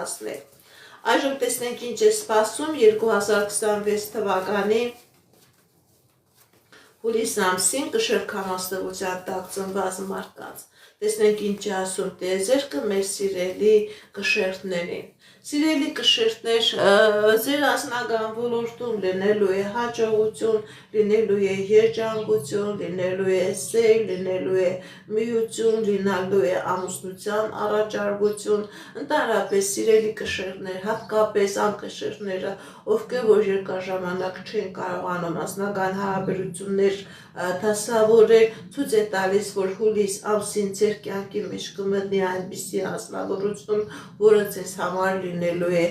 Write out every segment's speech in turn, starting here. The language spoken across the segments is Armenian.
հասնել։ Այժմ տեսնենք ինչ է սպասում 2026 թվականի հուլիս ամսին կշռքամասնության տակ ծնված մարդկանց։ Տեսնենք ինչ է ասում տիեզերքը մեր սիրելի կշերտներին։ Սիրելի կշերտներ, ձեր անձնական ոլորտում լինելու է հաջողություն, լինելու է երջանկություն, լինելու է սեր, լինելու է միություն, լինելու է ամուսնության առաջարկություն, ընդհանրապես սիրելի կշերտներ, հատկապես անկշերտները, ովքեր որ երկար ժամանակ չեն կարողանում անձնական հարաբերություններ դասավորել, ցույց է տալիս, որ հուլիս ամսին ձեր կյանքի մեջ կմտնի այնպիսի անձնավորություն, որը ձեզ համար լինելու է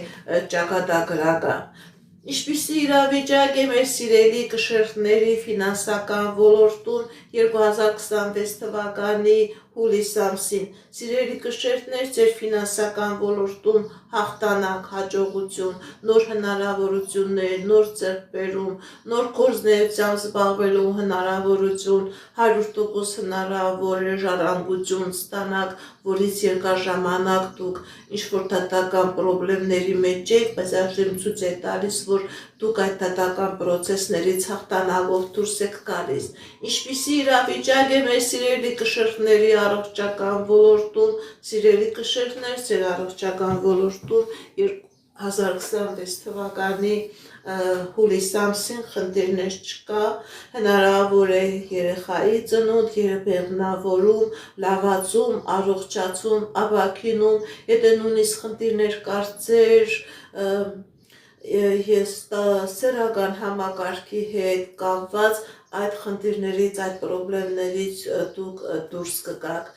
ճակատագրական։ Ինչպիսի իրավիճակ է մեր սիրելի կշերտների ֆինանսական ոլորտում 2026 թվականի հուլիս ամսին։ Սիրելի կշերտներ, ձեր ֆինանսական ոլորտում հաղթանակ, հաջողություն, նոր հնարավորություններ, նոր ձեռքբերում, նոր գործունեությամբ զբաղվելու հնարավորություն, 100% հնարավոր է ժառանգություն ստանաք, որից երկար ժամանակ դուք ինչ-որ դատական պրոբլեմների մեջ եք, բայց այժմ ցույց է տալիս, որ դուք այդ դատական պրոցեսներից հաղթանակով դուրս եք գալիս։ Ինչպիսի իրավիճակ է մեր սիրելի կշերտների առողջական ոլորտում, սիրելի կշերտներ, ձեր առողջական ոլորտում 2026 թվականի հուլիս ամսին խնդիրներ չկա, հնարավոր է երեխայի ծնունդ, բեղմնավորում, լավացում, առողջացում, ապաքինում, եթե նույնիսկ խնդիրներ կար ձեր սեռական համակարգի հետ կապված, այդ խնդիրներից, այդ պրոբլեմներից դուք դուրս կգաք։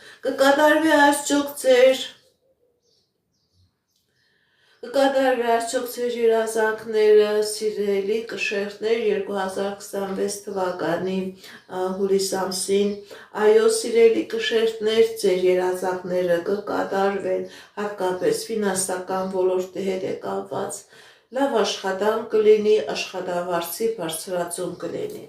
Կկատարվի արդյոք ձեր երազանքները, սիրելի կշերտներ, 2026 թվականի հուլիս ամսին։ Այո, սիրելի կշերտներ, ձեր երազանքները կկատարվեն, հատկապես ֆինանսական ոլորտի հետ է կապված։ Լավ աշխատանք կլինի, աշխատավարձի բարձրացում կլինի։